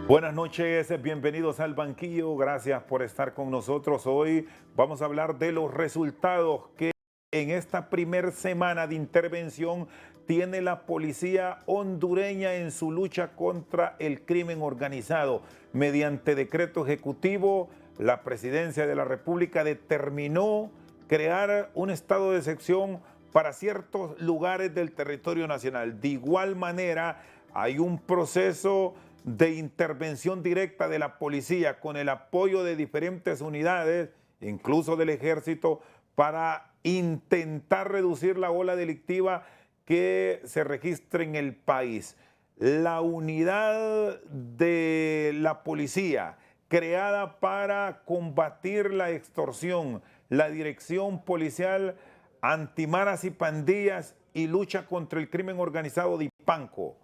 Buenas noches, bienvenidos al banquillo, gracias por estar con nosotros. Hoy vamos a hablar de los resultados que en esta primer semana de intervención tiene la policía hondureña en su lucha contra el crimen organizado. Mediante decreto ejecutivo, la Presidencia de la República determinó crear un estado de excepción para ciertos lugares del territorio nacional. De igual manera, hay un proceso de intervención directa de la policía con el apoyo de diferentes unidades, incluso del ejército, para intentar reducir la ola delictiva que se registra en el país. La unidad de la policía creada para combatir la extorsión, la Dirección Policial Antimaras y Pandillas y lucha contra el crimen organizado de Ipanco,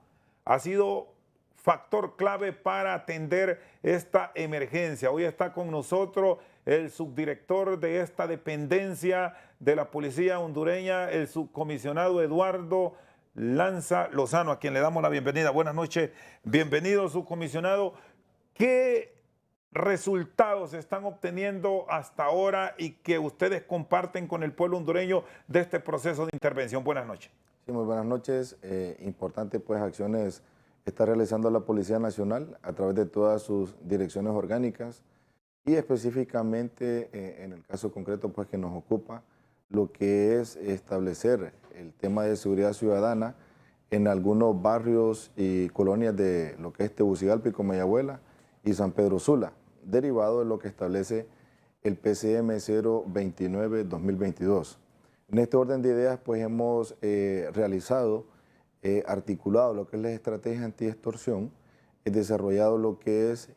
ha sido factor clave para atender esta emergencia. Hoy está con nosotros el subdirector de esta dependencia de la policía hondureña, el subcomisionado Eduardo Lanza Lozano, a quien le damos la bienvenida. Buenas noches, bienvenido subcomisionado. ¿Qué resultados están obteniendo hasta ahora y que ustedes comparten con el pueblo hondureño de este proceso de intervención? Buenas noches. Sí, muy buenas noches. Importante pues acciones está realizando la Policía Nacional a través de todas sus direcciones orgánicas y específicamente en el caso concreto pues que nos ocupa lo que es establecer el tema de seguridad ciudadana en algunos barrios y colonias de lo que es Tegucigalpa y Comayagüela y San Pedro Sula, derivado de lo que establece el PCM 029-2022. En este orden de ideas, pues hemos realizado, articulado lo que es la estrategia anti-extorsión, desarrollado lo que es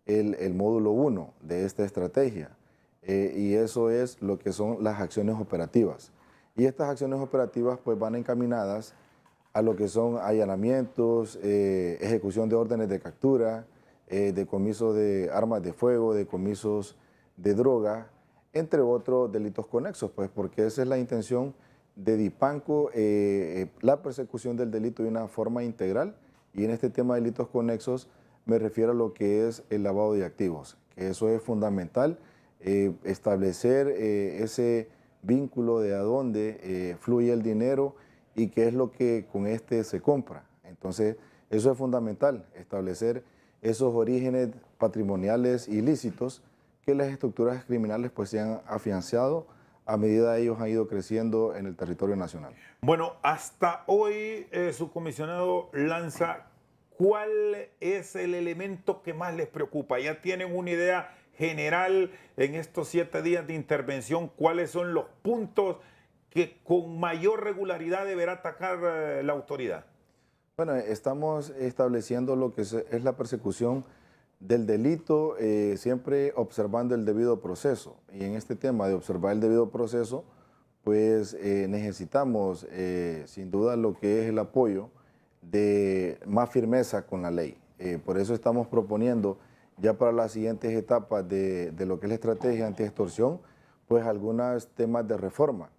el módulo 1 de esta estrategia, y eso es lo que son las acciones operativas. Y estas acciones operativas pues van encaminadas a lo que son allanamientos, ejecución de órdenes de captura, decomiso de armas de fuego, decomisos de droga, entre otros delitos conexos, pues porque esa es la intención de Dipanco, la persecución del delito de una forma integral, y en este tema de delitos conexos me refiero a lo que es el lavado de activos, que eso es fundamental, establecer ese vínculo de a dónde fluye el dinero y qué es lo que con este se compra. Entonces, eso es fundamental, establecer esos orígenes patrimoniales ilícitos que las estructuras criminales pues se han afianzado a medida de ellos han ido creciendo en el territorio nacional. Bueno, hasta hoy, subcomisionado Lanza, ¿cuál es el elemento que más les preocupa? ¿Ya tienen una idea general en estos 7 días de intervención? ¿Cuáles son los puntos que con mayor regularidad deberá atacar la autoridad? Bueno, estamos estableciendo lo que es la persecución del delito, siempre observando el debido proceso. Y en este tema de observar el debido proceso, pues necesitamos sin duda lo que es el apoyo de más firmeza con la ley. Por eso estamos proponiendo ya para las siguientes etapas de lo que es la estrategia anti-extorsión, pues algunos temas de reforma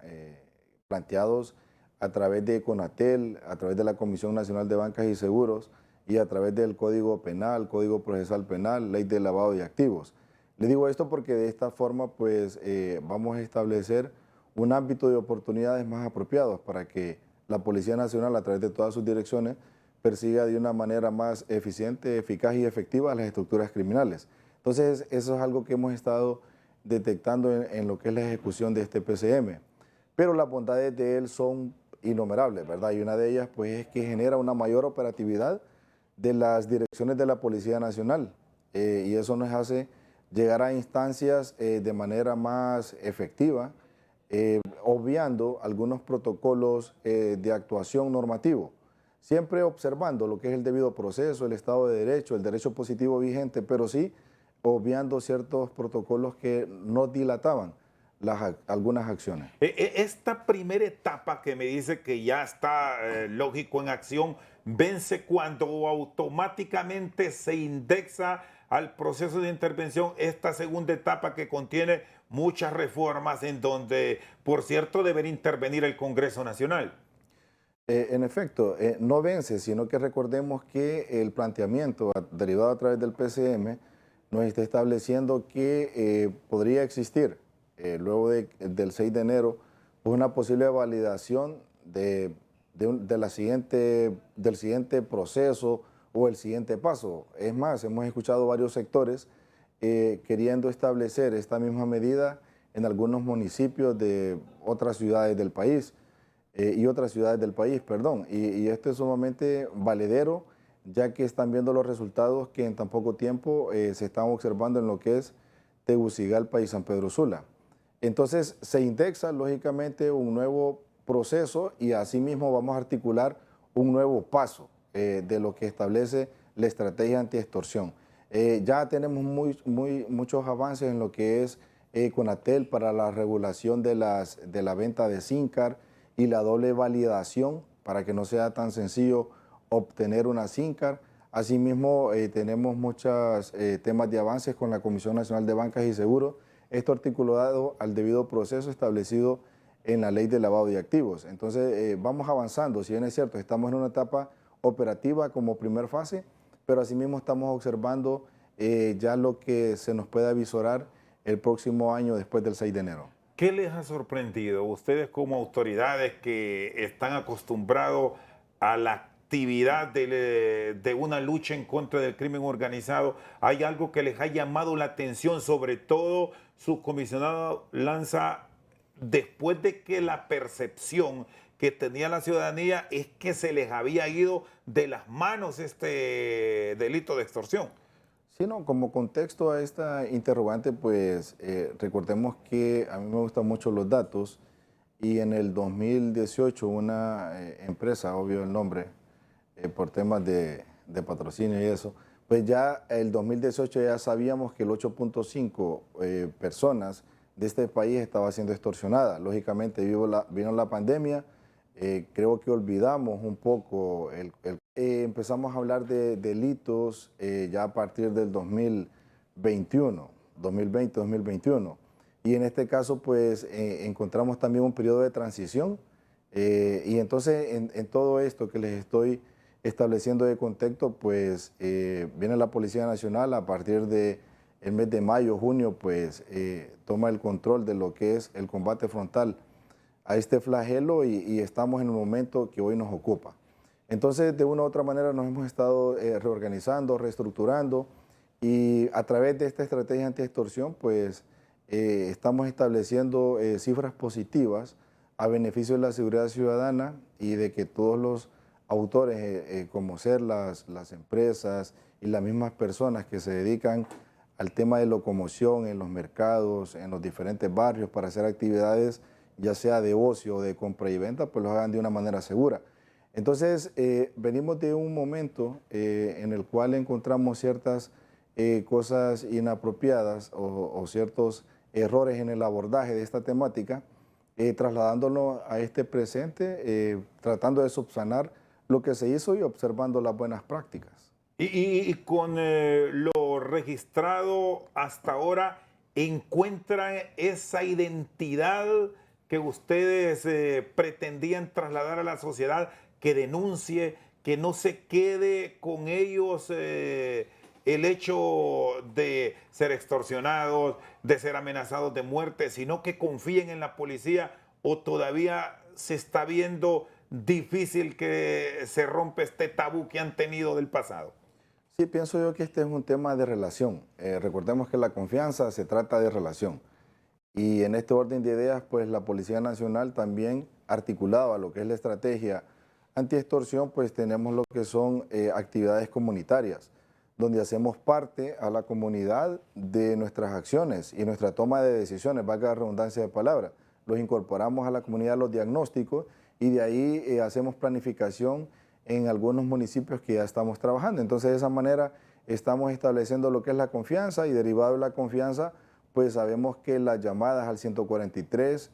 planteados a través de CONATEL, a través de la Comisión Nacional de Bancas y Seguros y a través del Código Penal, Código Procesal Penal, Ley de Lavado de Activos. Le digo esto porque de esta forma pues vamos a establecer un ámbito de oportunidades más apropiados para que la Policía Nacional a través de todas sus direcciones persiga de una manera más eficiente, eficaz y efectiva las estructuras criminales. Entonces eso es algo que hemos estado detectando en lo que es la ejecución de este PCM. Pero las bondades de él son innumerables, ¿verdad? Y una de ellas pues es que genera una mayor operatividad de las direcciones de la Policía Nacional, y eso nos hace llegar a instancias de manera más efectiva, obviando algunos protocolos de actuación normativo, siempre observando lo que es el debido proceso, el Estado de Derecho, el derecho positivo vigente, pero sí obviando ciertos protocolos que no dilataban algunas acciones. Esta primera etapa que me dice que ya está lógico en acción, vence cuando automáticamente se indexa al proceso de intervención esta segunda etapa que contiene muchas reformas en donde, por cierto, debería intervenir el Congreso Nacional. En efecto, no vence, sino que recordemos que el planteamiento derivado a través del PCM nos está estableciendo que podría existir, luego del 6 de enero, pues una posible validación del siguiente proceso o el siguiente paso. Es más, hemos escuchado varios sectores queriendo establecer esta misma medida en algunos municipios de otras ciudades del país. Perdón. Y esto es sumamente valedero, ya que están viendo los resultados que en tan poco tiempo se están observando en lo que es Tegucigalpa y San Pedro Sula. Entonces se indexa lógicamente un nuevo proceso y asimismo vamos a articular un nuevo paso de lo que establece la estrategia anti-extorsión. Ya tenemos muchos avances en lo que es Conatel para la regulación de la venta de SIM card y la doble validación para que no sea tan sencillo obtener una SIM card. Asimismo, tenemos muchos temas de avances con la Comisión Nacional de Bancas y Seguros, esto articulado al debido proceso establecido en la Ley de Lavado de Activos. Entonces, vamos avanzando, si bien es cierto, estamos en una etapa operativa como primer fase, pero asimismo estamos observando ya lo que se nos puede avisorar el próximo año después del 6 de enero. ¿Qué les ha sorprendido? Ustedes como autoridades que están acostumbrados a la actividad de una lucha en contra del crimen organizado, ¿hay algo que les ha llamado la atención? Sobre todo, su comisionado Lanza, después de que la percepción que tenía la ciudadanía es que se les había ido de las manos este delito de extorsión. Sí, no, como contexto a esta interrogante, pues recordemos que a mí me gustan mucho los datos y en el 2018 una empresa, obvio el nombre, por temas de patrocinio y eso, pues ya el 2018 ya sabíamos que el 8.5 personas de este país estaba siendo extorsionada. Lógicamente vino la pandemia, creo que olvidamos un poco empezamos a hablar de delitos ya a partir del 2021, 2020-2021. Y en este caso, pues, encontramos también un periodo de transición. Y entonces, en todo esto que les estoy estableciendo de contexto, pues, viene la Policía Nacional a partir del mes de mayo, junio, pues, toma el control de lo que es el combate frontal a este flagelo y estamos en el momento que hoy nos ocupa. Entonces, de una u otra manera nos hemos estado reorganizando, reestructurando y a través de esta estrategia anti-extorsión, pues estamos estableciendo cifras positivas a beneficio de la seguridad ciudadana y de que todos los autores, como ser las empresas y las mismas personas que se dedican al tema de locomoción en los mercados, en los diferentes barrios para hacer actividades, ya sea de ocio o de compra y venta, pues lo hagan de una manera segura. Entonces, venimos de un momento en el cual encontramos ciertas cosas inapropiadas o ciertos errores en el abordaje de esta temática, trasladándolo a este presente, tratando de subsanar lo que se hizo y observando las buenas prácticas. Y con lo registrado hasta ahora, ¿encuentran esa identidad que ustedes pretendían trasladar a la sociedad, que denuncie, que no se quede con ellos el hecho de ser extorsionados, de ser amenazados de muerte, sino que confíen en la policía, o todavía se está viendo difícil que se rompa este tabú que han tenido del pasado? Sí, pienso yo que este es un tema de relación. Recordemos que la confianza se trata de relación. Y en este orden de ideas, pues la Policía Nacional también, articulado a lo que es la estrategia anti-extorsión, pues tenemos lo que son actividades comunitarias, donde hacemos parte a la comunidad de nuestras acciones y nuestra toma de decisiones, valga la redundancia de palabras. Los incorporamos a la comunidad los diagnósticos y de ahí hacemos planificación en algunos municipios que ya estamos trabajando. Entonces, de esa manera estamos estableciendo lo que es la confianza y derivado de la confianza, pues sabemos que las llamadas al 143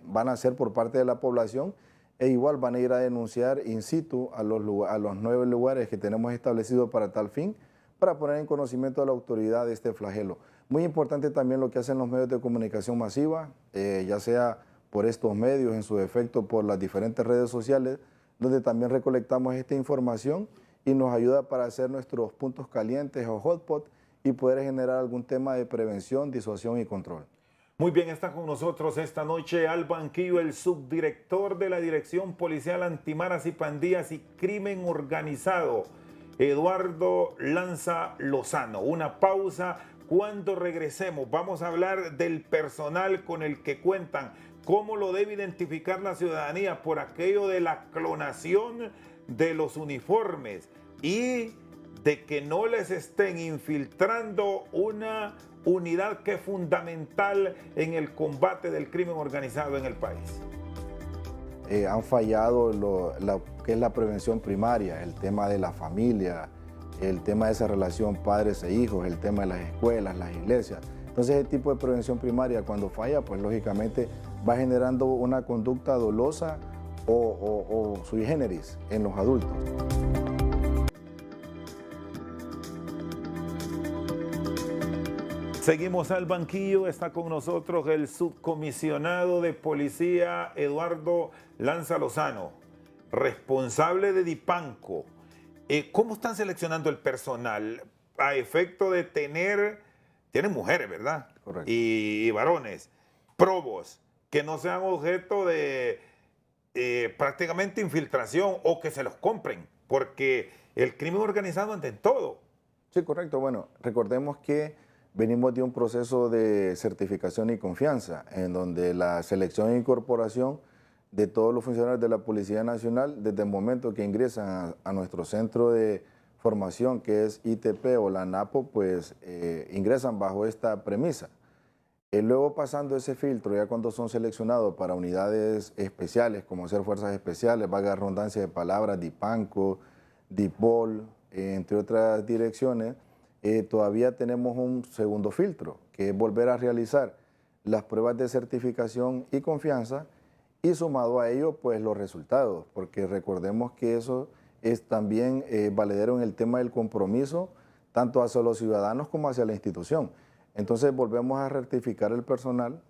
van a ser por parte de la población e igual van a ir a denunciar in situ a los 9 lugares que tenemos establecidos para tal fin, para poner en conocimiento de la autoridad de este flagelo. Muy importante también lo que hacen los medios de comunicación masiva, ya sea por estos medios, en su defecto por las diferentes redes sociales, donde también recolectamos esta información y nos ayuda para hacer nuestros puntos calientes o hotspot y poder generar algún tema de prevención, disuasión y control. Muy bien, está con nosotros esta noche al banquillo el subdirector de la Dirección Policial Antimaras y Pandillas y Crimen Organizado, Eduardo Lanza Lozano. Una pausa. Cuando regresemos vamos a hablar del personal con el que cuentan, cómo lo debe identificar la ciudadanía por aquello de la clonación de los uniformes y de que no les estén infiltrando una unidad que es fundamental en el combate del crimen organizado en el país. Han fallado lo que es la prevención primaria, el tema de la familia, el tema de esa relación padres e hijos, el tema de las escuelas, las iglesias. Entonces, ese tipo de prevención primaria, cuando falla, pues lógicamente va generando una conducta dolosa o sui generis en los adultos. Seguimos al banquillo, está con nosotros el subcomisionado de policía Eduardo Lanza Lozano, responsable de Dipanco. ¿Cómo están seleccionando el personal a efecto de tienen mujeres, ¿verdad? Correcto. Y varones, probos, que no sean objeto de prácticamente infiltración o que se los compren, porque el crimen organizado ante todo. Sí, correcto. Bueno, recordemos que venimos de un proceso de certificación y confianza, en donde la selección e incorporación de todos los funcionarios de la Policía Nacional, desde el momento que ingresan a nuestro centro de formación, que es ITP o la NAPO, pues ingresan bajo esta premisa. Luego pasando ese filtro, ya cuando son seleccionados para unidades especiales, como ser fuerzas especiales, valga la redundancia de palabras, DIPANCO, DIPOL, entre otras direcciones, todavía tenemos un segundo filtro, que es volver a realizar las pruebas de certificación y confianza y sumado a ello, pues los resultados, porque recordemos que eso es también valedero en el tema del compromiso, tanto hacia los ciudadanos como hacia la institución. Entonces volvemos a rectificar el personal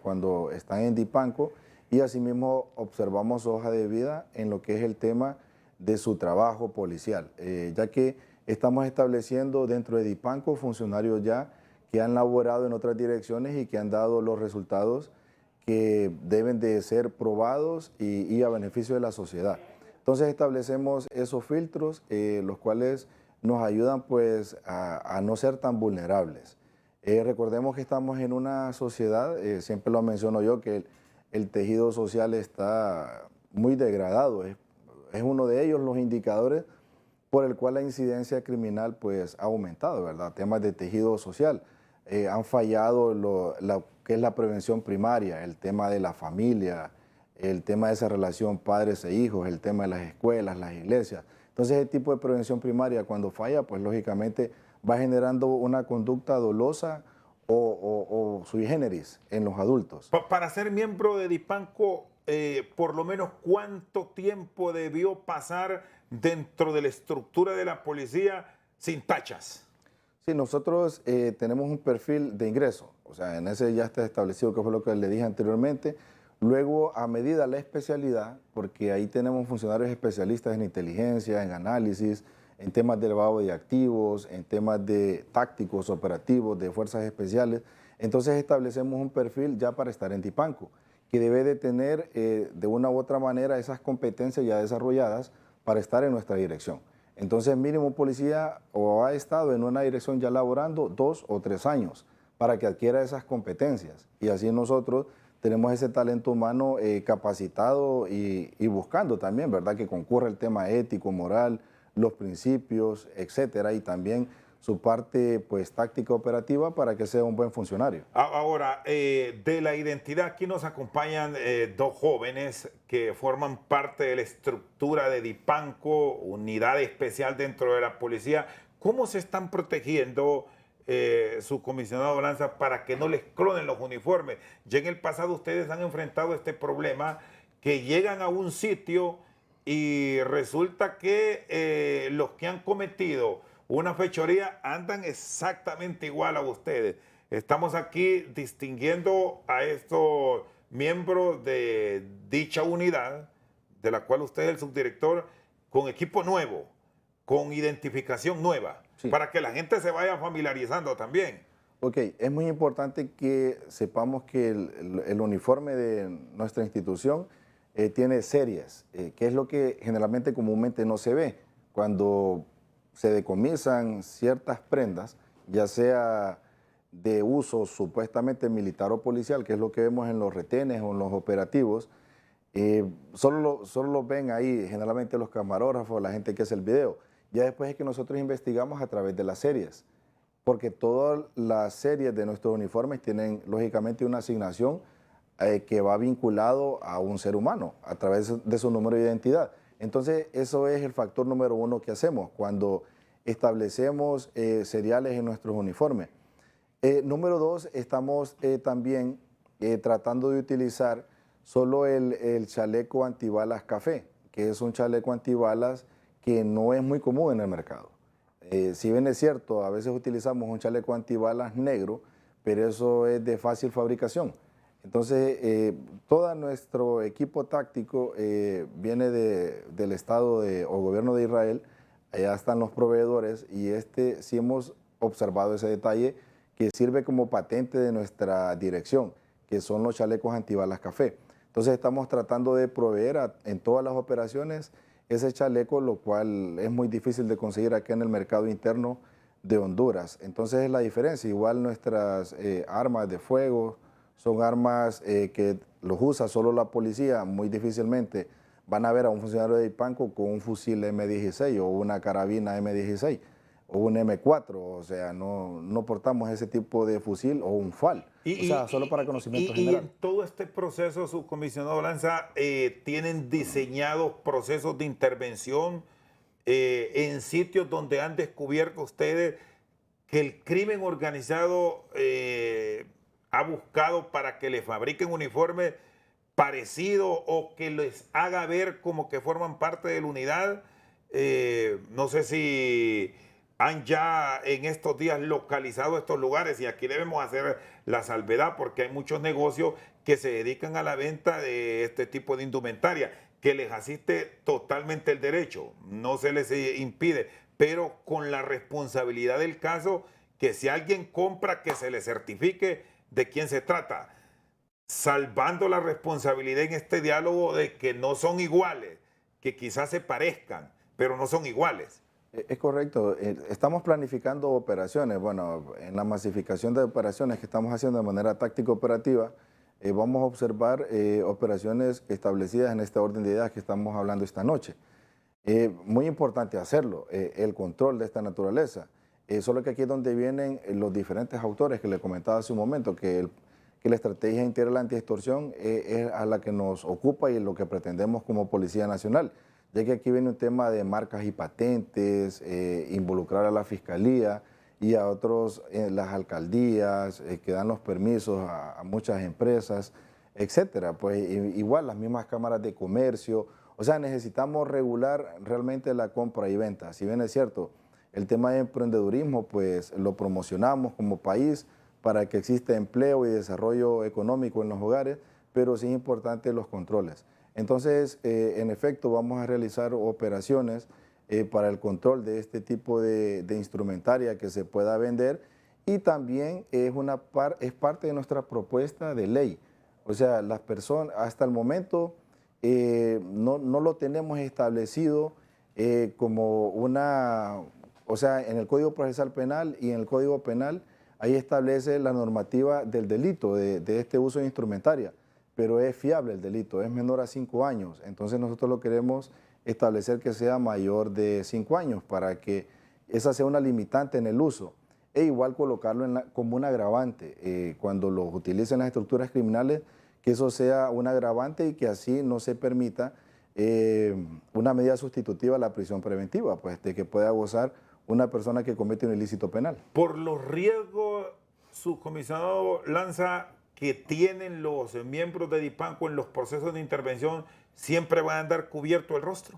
cuando están en Dipanco y asimismo observamos su hoja de vida en lo que es el tema de su trabajo policial, ya que estamos estableciendo dentro de Dipanco funcionarios ya que han laborado en otras direcciones y que han dado los resultados que deben de ser probados y a beneficio de la sociedad. Entonces establecemos esos filtros, los cuales nos ayudan pues a no ser tan vulnerables. Recordemos que estamos en una sociedad, siempre lo menciono yo, que el tejido social está muy degradado. Es uno de ellos los indicadores por el cual la incidencia criminal pues ha aumentado, ¿verdad? Temas de tejido social. Han fallado lo que es la prevención primaria, el tema de la familia, el tema de esa relación padres e hijos, el tema de las escuelas, las iglesias. Entonces, ese tipo de prevención primaria, cuando falla, pues lógicamente va generando una conducta dolosa o sui generis en los adultos. Para ser miembro de Dipanco, por lo menos cuánto tiempo debió pasar dentro de la estructura de la policía sin tachas. Sí, nosotros tenemos un perfil de ingreso, o sea, en ese ya está establecido, que fue lo que le dije anteriormente. Luego, a medida la especialidad, porque ahí tenemos funcionarios especialistas en inteligencia, en análisis, en temas de lavado de activos, en temas de tácticos, operativos, de fuerzas especiales. Entonces establecemos un perfil ya para estar en Dipanco, que debe de tener de una u otra manera esas competencias ya desarrolladas para estar en nuestra dirección. Entonces, mínimo policía o ha estado en una dirección ya laborando 2 o 3 años para que adquiera esas competencias. Y así nosotros tenemos ese talento humano capacitado y buscando también, ¿verdad? Que concurra el tema ético, moral, los principios, etcétera, y también su parte pues táctica operativa para que sea un buen funcionario. Ahora, de la identidad, aquí nos acompañan dos jóvenes que forman parte de la estructura de Dipanco, unidad especial dentro de la policía. ¿Cómo se están protegiendo su comisionado Lanza para que no les clonen los uniformes? Ya en el pasado ustedes han enfrentado este problema, que llegan a un sitio y resulta que los que han cometido una fechoría andan exactamente igual a ustedes. Estamos aquí distinguiendo a estos miembros de dicha unidad de la cual usted es el subdirector, con equipo nuevo, con identificación nueva, Sí. para que la gente se vaya familiarizando también. Ok, es muy importante que sepamos que el uniforme de nuestra institución tiene series, que es lo que generalmente comúnmente no se ve. Cuando se decomisan ciertas prendas, ya sea de uso supuestamente militar o policial, que es lo que vemos en los retenes o en los operativos, solo lo ven ahí generalmente los camarógrafos, la gente que hace el video. Ya después es que nosotros investigamos a través de las series, porque todas las series de nuestros uniformes tienen lógicamente una asignación que va vinculado a un ser humano a través de su número de identidad. Entonces, eso es el factor número uno que hacemos cuando establecemos seriales en nuestros uniformes. Número dos, estamos también tratando de utilizar solo el chaleco antibalas café, que es un chaleco antibalas que no es muy común en el mercado. Si bien es cierto, a veces utilizamos un chaleco antibalas negro, pero eso es de fácil fabricación. Entonces, todo nuestro equipo táctico viene del Estado o gobierno de Israel, allá están los proveedores y sí hemos observado ese detalle que sirve como patente de nuestra dirección, que son los chalecos antibalas café. Entonces estamos tratando de proveer en todas las operaciones ese chaleco, lo cual es muy difícil de conseguir acá en el mercado interno de Honduras. Entonces es la diferencia. Igual nuestras armas de fuego son armas que los usa solo la policía. Muy difícilmente van a ver a un funcionario de IPANCO con un fusil M16 o una carabina M16 o un M4. O sea, no portamos ese tipo de fusil o un FAL. O sea, solo para conocimiento general. Y en todo este proceso, subcomisionado Lanza, ¿tienen diseñados procesos de intervención en sitios donde han descubierto ustedes que el crimen organizado ha buscado para que le fabriquen uniformes parecidos o que les haga ver como que forman parte de la unidad? No sé si han ya en estos días localizado estos lugares, y aquí debemos hacer la salvedad porque hay muchos negocios que se dedican a la venta de este tipo de indumentaria, que les asiste totalmente el derecho, no se les impide, pero con la responsabilidad del caso, que si alguien compra, que se le certifique de quién se trata, salvando la responsabilidad en este diálogo de que no son iguales, que quizás se parezcan, pero no son iguales. Es correcto. Estamos planificando operaciones. Bueno, en la masificación de operaciones que estamos haciendo de manera táctica operativa, vamos a observar operaciones establecidas en este orden de ideas que estamos hablando esta noche. Muy importante hacerlo, el control de esta naturaleza. Solo que aquí es donde vienen los diferentes autores que le comentaba hace un momento, que la estrategia integral anti-extorsión es a la que nos ocupa y lo que pretendemos como Policía Nacional, ya que aquí viene un tema de marcas y patentes, involucrar a la Fiscalía y a otros, las alcaldías, que dan los permisos a muchas empresas, etcétera. Pues igual las mismas cámaras de comercio. O sea, necesitamos regular realmente la compra y venta. Si bien es cierto, el tema de emprendedurismo, pues lo promocionamos como país para que exista empleo y desarrollo económico en los hogares, pero sí es importante los controles. Entonces, en efecto, vamos a realizar operaciones para el control de este tipo de instrumentaria que se pueda vender, y también es parte de nuestra propuesta de ley. O sea, las personas, hasta el momento, no lo tenemos establecido como o sea, en el Código Procesal Penal y en el Código Penal, ahí establece la normativa del delito de este uso de instrumentaria, pero es fiable el delito, es menor a 5 años. Entonces nosotros lo queremos establecer que sea mayor de 5 años para que esa sea una limitante en el uso. E igual colocarlo como un agravante cuando lo utilicen las estructuras criminales, que eso sea un agravante y que así no se permita una medida sustitutiva a la prisión preventiva, pues de que pueda gozar una persona que comete un ilícito penal. Por los riesgos, subcomisionado Lanza, que tienen los miembros de DIPANCO en los procesos de intervención, ¿siempre van a andar cubierto el rostro?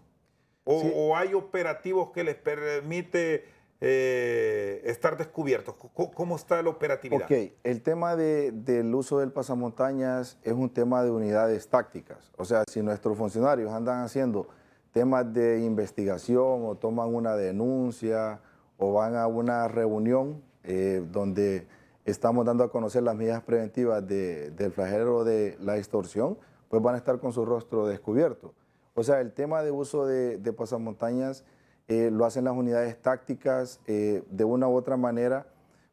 ¿O, Sí. o hay operativos que les permite estar descubiertos? ¿Cómo está la operatividad? Ok, el tema del uso del pasamontañas es un tema de unidades tácticas. O sea, si nuestros funcionarios andan haciendo temas de investigación o toman una denuncia o van a una reunión donde estamos dando a conocer las medidas preventivas del flagelo de la extorsión, pues van a estar con su rostro descubierto. O sea, el tema de uso de pasamontañas lo hacen las unidades tácticas de una u otra manera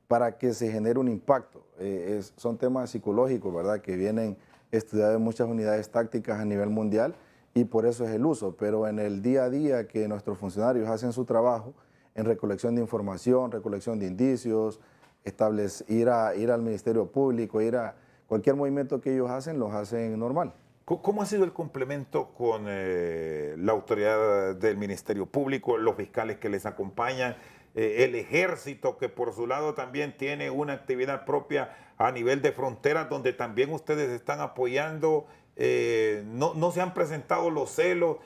para que se genere un impacto. Son temas psicológicos, ¿verdad?, que vienen estudiados en muchas unidades tácticas a nivel mundial y por eso es el uso. Pero en el día a día que nuestros funcionarios hacen su trabajo en recolección de información, recolección de indicios, ir al Ministerio Público, ir a cualquier movimiento que ellos hacen, los hacen normal. ¿Cómo ha sido el complemento con la autoridad del Ministerio Público, los fiscales que les acompañan, el ejército que por su lado también tiene una actividad propia a nivel de fronteras donde también ustedes están apoyando? No se han presentado los celos,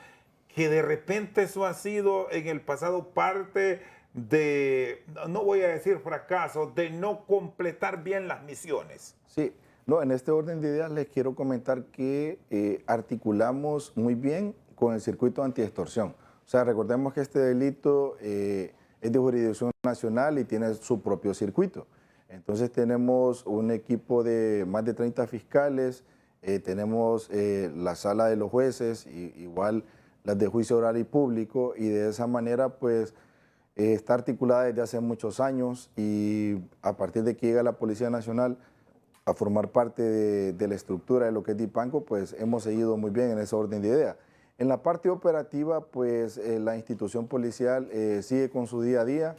que de repente eso ha sido en el pasado parte de, no voy a decir fracaso, de no completar bien las misiones? Sí. No, en este orden de ideas les quiero comentar que articulamos muy bien con el circuito antiextorsión. O sea, recordemos que este delito es de jurisdicción nacional y tiene su propio circuito. Entonces tenemos un equipo de más de 30 fiscales, tenemos la sala de los jueces, igual las de juicio oral y público, y de esa manera pues está articulada desde hace muchos años y a partir de que llega la Policía Nacional a formar parte de la estructura de lo que es DIPANCO, pues hemos seguido muy bien en ese orden de idea. En la parte operativa, pues la institución policial sigue con su día a día,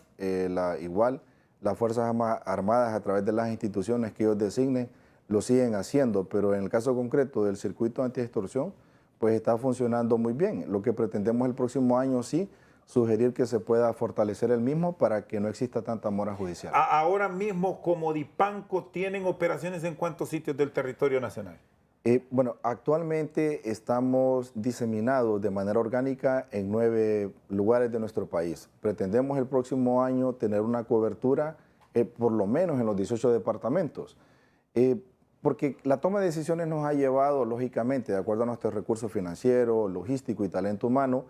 igual las Fuerzas Armadas a través de las instituciones que ellos designen lo siguen haciendo, pero en el caso concreto del circuito antiextorsión, pues está funcionando muy bien. Lo que pretendemos el próximo año, sí, sugerir que se pueda fortalecer el mismo para que no exista tanta mora judicial. Ahora mismo, como DIPANCO, ¿tienen operaciones en cuántos sitios del territorio nacional? Bueno, actualmente estamos diseminados de manera orgánica en 9 lugares de nuestro país. Pretendemos el próximo año tener una cobertura por lo menos en los 18 departamentos. Porque la toma de decisiones nos ha llevado, lógicamente, de acuerdo a nuestros recursos financieros, logísticos y talento humano,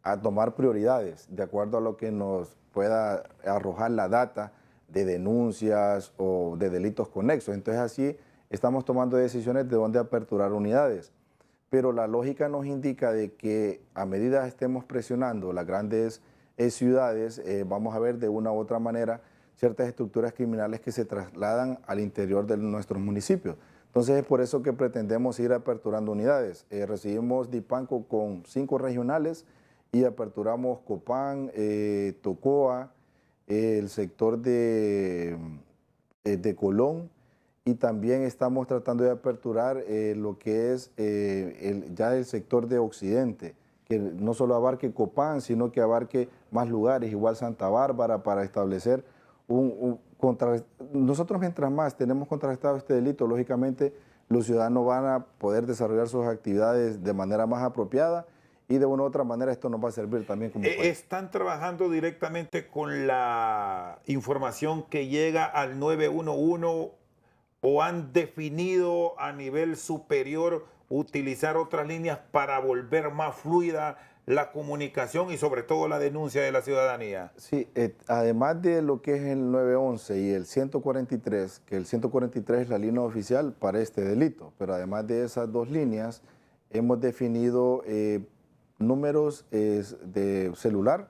a tomar prioridades de acuerdo a lo que nos pueda arrojar la data de denuncias o de delitos conexos. Entonces así estamos tomando decisiones de dónde aperturar unidades. Pero la lógica nos indica de que a medida estemos presionando las grandes ciudades, vamos a ver de una u otra manera ciertas estructuras criminales que se trasladan al interior de nuestros municipios. Entonces es por eso que pretendemos ir aperturando unidades. Recibimos DIPANCO con 5 regionales, y aperturamos Copán, Tocoa, el sector de Colón, y también estamos tratando de aperturar lo que es ya el sector de Occidente, que no solo abarque Copán, sino que abarque más lugares, igual Santa Bárbara, para establecer nosotros mientras más tenemos contrarrestado este delito, lógicamente los ciudadanos van a poder desarrollar sus actividades de manera más apropiada, y de una u otra manera esto nos va a servir también como país. ¿Están trabajando directamente con la información que llega al 911 o han definido a nivel superior utilizar otras líneas para volver más fluida la comunicación y sobre todo la denuncia de la ciudadanía? Sí, además de lo que es el 911 y el 143, que el 143 es la línea oficial para este delito, pero además de esas 2 líneas hemos definido números de celular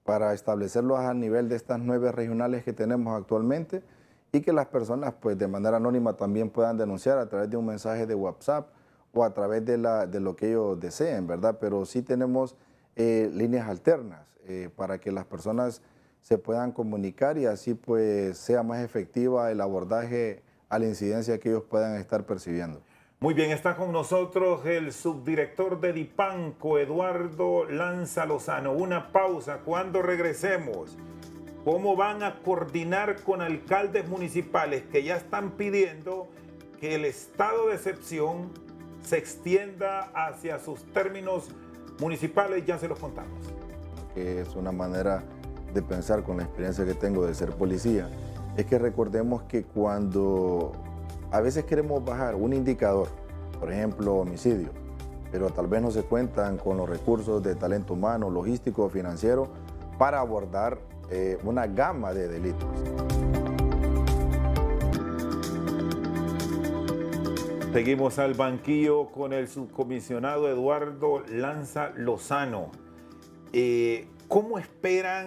para establecerlos a nivel de estas 9 regionales que tenemos actualmente y que las personas pues de manera anónima también puedan denunciar a través de un mensaje de WhatsApp o a través de lo que ellos deseen, ¿verdad? Pero sí tenemos líneas alternas para que las personas se puedan comunicar y así pues sea más efectiva el abordaje a la incidencia que ellos puedan estar percibiendo. Muy bien, está con nosotros el subdirector de DIPANCO, Eduardo Lanza Lozano. Una pausa, cuando regresemos, ¿cómo van a coordinar con alcaldes municipales que ya están pidiendo que el estado de excepción se extienda hacia sus términos municipales? Ya se los contamos. Que es una manera de pensar con la experiencia que tengo de ser policía, es que recordemos que cuando a veces queremos bajar un indicador, por ejemplo, homicidio, pero tal vez no se cuentan con los recursos de talento humano, logístico, financiero, para abordar una gama de delitos. Seguimos al banquillo con el subcomisionado Eduardo Lanza Lozano. ¿Cómo esperan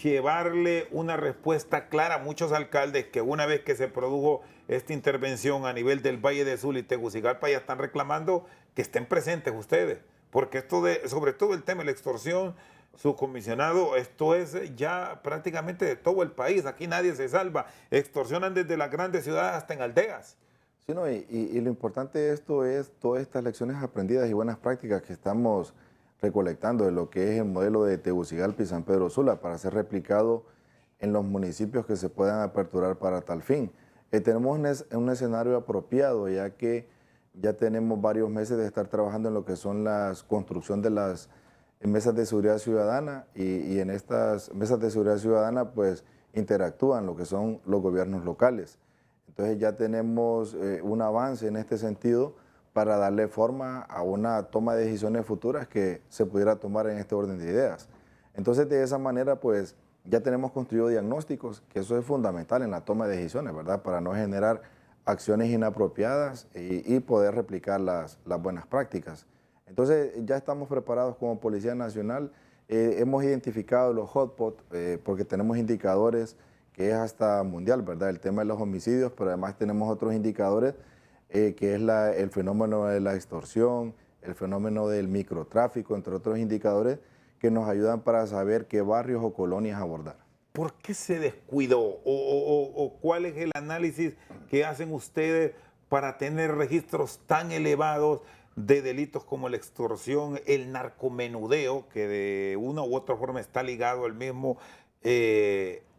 llevarle una respuesta clara a muchos alcaldes que una vez que se produjo esta intervención a nivel del Valle de Sul y Tegucigalpa ya están reclamando que estén presentes ustedes? Porque sobre todo el tema de la extorsión, subcomisionado, esto es ya prácticamente de todo el país. Aquí nadie se salva. Extorsionan desde las grandes ciudades hasta en aldeas. Sí, no, y lo importante de esto es todas estas lecciones aprendidas y buenas prácticas que estamos recolectando de lo que es el modelo de Tegucigalpa y San Pedro Sula para ser replicado en los municipios que se puedan aperturar para tal fin. Tenemos un escenario apropiado, ya que ya tenemos varios meses de estar trabajando en lo que son la construcción de las mesas de seguridad ciudadana y en estas mesas de seguridad ciudadana pues interactúan lo que son los gobiernos locales. Entonces ya tenemos un avance en este sentido para darle forma a una toma de decisiones futuras que se pudiera tomar en este orden de ideas. Entonces de esa manera pues ya tenemos construido diagnósticos, que eso es fundamental en la toma de decisiones, ¿verdad? Para no generar acciones inapropiadas y poder replicar las buenas prácticas. Entonces ya estamos preparados como Policía Nacional, hemos identificado los hotspots porque tenemos indicadores que es hasta mundial, ¿verdad? El tema de los homicidios, pero además tenemos otros indicadores que es el fenómeno de la extorsión, el fenómeno del microtráfico, entre otros indicadores que nos ayudan para saber qué barrios o colonias abordar. ¿Por qué se descuidó? ¿O cuál es el análisis que hacen ustedes para tener registros tan elevados de delitos como la extorsión, el narcomenudeo, que de una u otra forma está ligado al mismo,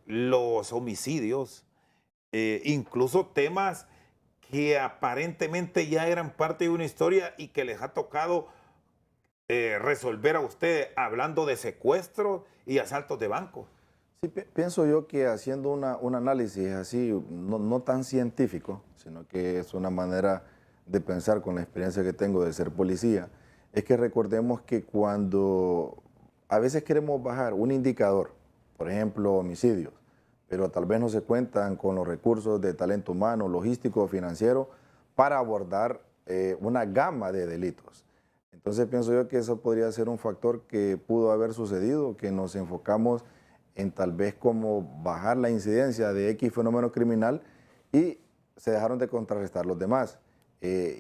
los homicidios, incluso temas que aparentemente ya eran parte de una historia y que les ha tocado resolver a ustedes, hablando de secuestros y asaltos de bancos? Sí, pienso yo que haciendo un análisis así, no tan científico, sino que es una manera de pensar con la experiencia que tengo de ser policía, es que recordemos que cuando a veces queremos bajar un indicador, por ejemplo, homicidios, pero tal vez no se cuentan con los recursos de talento humano, logístico, financiero, para abordar una gama de delitos. Entonces pienso yo que eso podría ser un factor que pudo haber sucedido, que nos enfocamos en tal vez cómo bajar la incidencia de X fenómeno criminal y se dejaron de contrarrestar los demás.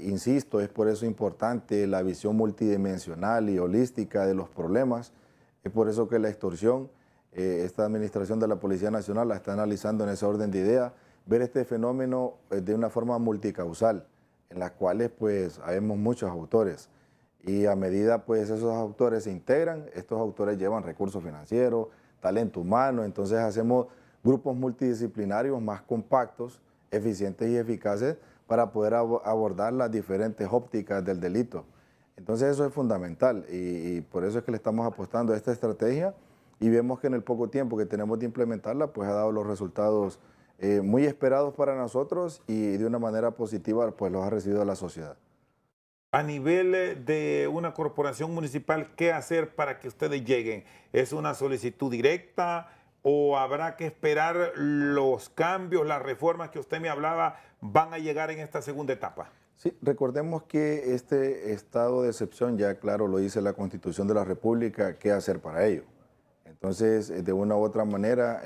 Insisto, es por eso importante la visión multidimensional y holística de los problemas. Es por eso que la extorsión, esta administración de la Policía Nacional la está analizando en ese orden de ideas, ver este fenómeno de una forma multicausal, en las cuales pues habemos muchos autores. Y a medida pues esos autores se integran, estos autores llevan recursos financieros, talento humano, entonces hacemos grupos multidisciplinarios más compactos, eficientes y eficaces para poder abordar las diferentes ópticas del delito. Entonces eso es fundamental y por eso es que le estamos apostando a esta estrategia y vemos que en el poco tiempo que tenemos de implementarla pues ha dado los resultados muy esperados para nosotros y de una manera positiva pues los ha recibido la sociedad. A nivel de una corporación municipal, ¿qué hacer para que ustedes lleguen? ¿Es una solicitud directa o habrá que esperar los cambios, las reformas que usted me hablaba van a llegar en esta segunda etapa? Sí, recordemos que este estado de excepción ya claro lo dice la Constitución de la República, qué hacer para ello. Entonces, de una u otra manera,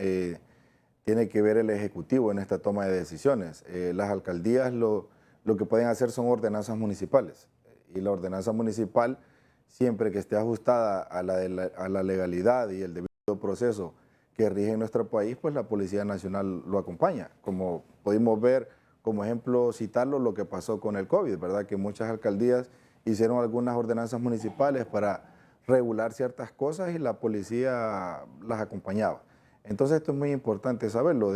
tiene que ver el Ejecutivo en esta toma de decisiones. Las alcaldías lo que pueden hacer son ordenanzas municipales. Y la ordenanza municipal, siempre que esté ajustada a la legalidad y el debido proceso que rige en nuestro país, pues la Policía Nacional lo acompaña. Como pudimos ver, como ejemplo, citarlo, lo que pasó con el COVID, ¿verdad? Que muchas alcaldías hicieron algunas ordenanzas municipales para regular ciertas cosas y la policía las acompañaba. Entonces esto es muy importante saberlo.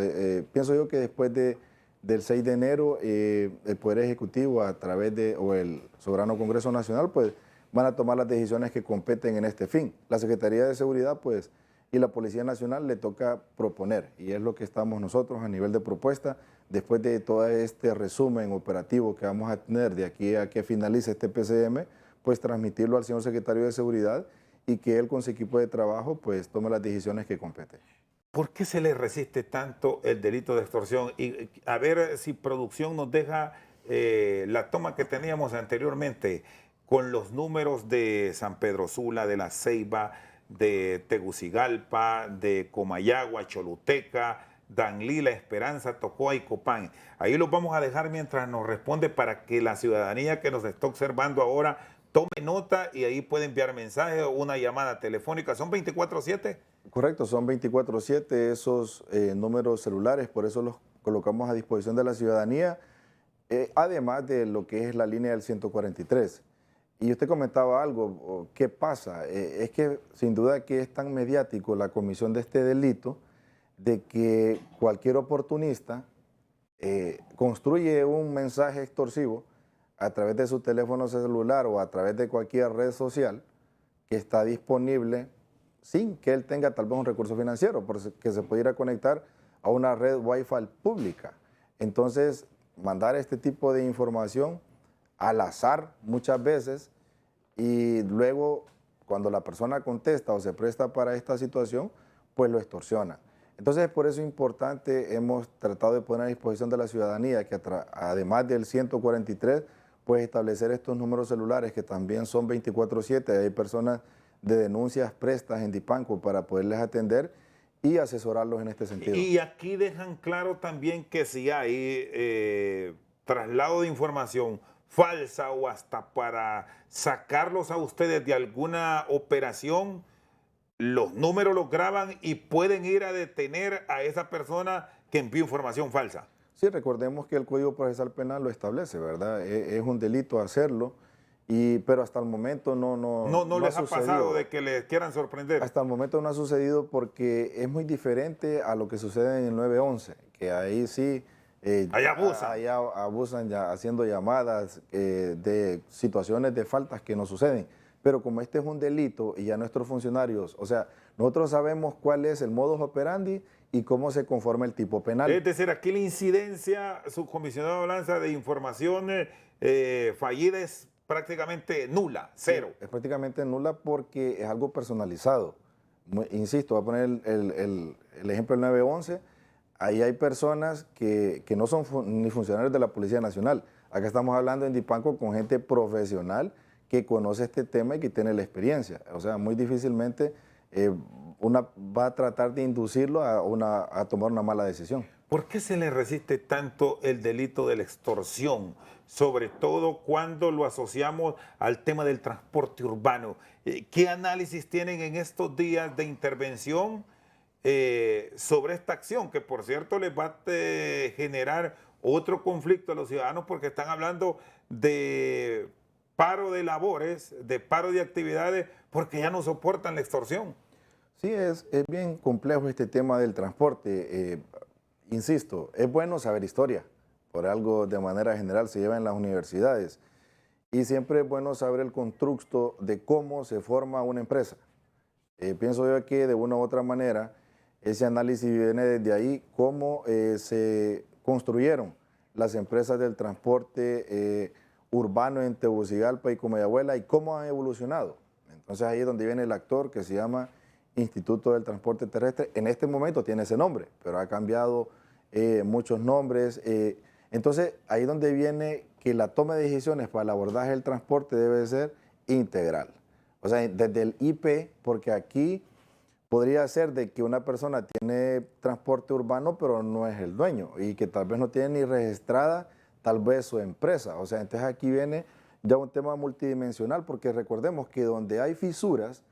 Pienso yo que después del 6 de enero el Poder Ejecutivo a través o el Soberano Congreso Nacional pues van a tomar las decisiones que competen en este fin. La Secretaría de Seguridad pues y la Policía Nacional le toca proponer, y es lo que estamos nosotros a nivel de propuesta, después de todo este resumen operativo que vamos a tener de aquí a que finalice este PCM, pues transmitirlo al señor secretario de Seguridad y que él con su equipo de trabajo pues tome las decisiones que competen. ¿Por qué se le resiste tanto el delito de extorsión? Y a ver si producción nos deja la toma que teníamos anteriormente con los números de San Pedro Sula, de La Ceiba, de Tegucigalpa, de Comayagua, Choluteca, Danlí, La Esperanza, Tocoa y Copán. Ahí los vamos a dejar mientras nos responde para que la ciudadanía que nos está observando ahora tome nota y ahí puede enviar mensajes o una llamada telefónica. ¿Son 24/7? Correcto, son 24/7 esos números celulares, por eso los colocamos a disposición de la ciudadanía, además de lo que es la línea del 143. Y usted comentaba algo, ¿qué pasa? Es que sin duda que es tan mediático la comisión de este delito de que cualquier oportunista construye un mensaje extorsivo a través de su teléfono celular o a través de cualquier red social que está disponible sin que él tenga tal vez un recurso financiero, porque se pudiera conectar a una red Wi-Fi pública. Entonces, mandar este tipo de información al azar muchas veces y luego cuando la persona contesta o se presta para esta situación, pues lo extorsiona. Entonces, por eso es importante, hemos tratado de poner a disposición de la ciudadanía que además del 143, pues establecer estos números celulares que también son 24/7. Hay personas de denuncias prestas en Dipanco para poderles atender y asesorarlos en este sentido. Y aquí dejan claro también que si hay traslado de información falsa o hasta para sacarlos a ustedes de alguna operación, los números los graban y pueden ir a detener a esa persona que envió información falsa. Sí, recordemos que el Código Procesal Penal lo establece, ¿verdad? Es un delito hacerlo, pero hasta el momento No les ha pasado de que les quieran sorprender. Hasta el momento no ha sucedido porque es muy diferente a lo que sucede en el 911, que ahí sí Ahí abusan. ahí abusan ya haciendo llamadas de situaciones de faltas que no suceden. Pero como este es un delito y ya nuestros funcionarios, o sea, nosotros sabemos cuál es el modus operandi y cómo se conforma el tipo penal. Es decir, aquí la incidencia, subcomisionado de balanza de informaciones fallidas es prácticamente nula, cero. Sí, es prácticamente nula porque es algo personalizado. Insisto, voy a poner el ejemplo del 911. Ahí hay personas que no son ni funcionarios de la Policía Nacional. Acá estamos hablando en Dipanco con gente profesional que conoce este tema y que tiene la experiencia. O sea, muy difícilmente una va a tratar de inducirlo a tomar una mala decisión. ¿Por qué se le resiste tanto el delito de la extorsión? Sobre todo cuando lo asociamos al tema del transporte urbano. ¿Qué análisis tienen en estos días de intervención sobre esta acción? Que por cierto les va a generar otro conflicto a los ciudadanos porque están hablando de paro de labores, de paro de actividades, porque ya no soportan la extorsión. Sí, es bien complejo este tema del transporte. Insisto, es bueno saber historia, por algo de manera general se lleva en las universidades, y siempre es bueno saber el constructo de cómo se forma una empresa. Pienso yo que de una u otra manera ese análisis viene desde ahí, cómo se construyeron las empresas del transporte urbano en Tegucigalpa y Comayagüela y cómo han evolucionado. Entonces ahí es donde viene el actor que se llama Instituto del Transporte Terrestre. En este momento tiene ese nombre, pero ha cambiado muchos nombres. Entonces, ahí es donde viene que la toma de decisiones para el abordaje del transporte debe ser integral. O sea, desde el IP, porque aquí podría ser de que una persona tiene transporte urbano, pero no es el dueño y que tal vez no tiene ni registrada tal vez su empresa. O sea, entonces aquí viene ya un tema multidimensional, porque recordemos que donde hay fisuras,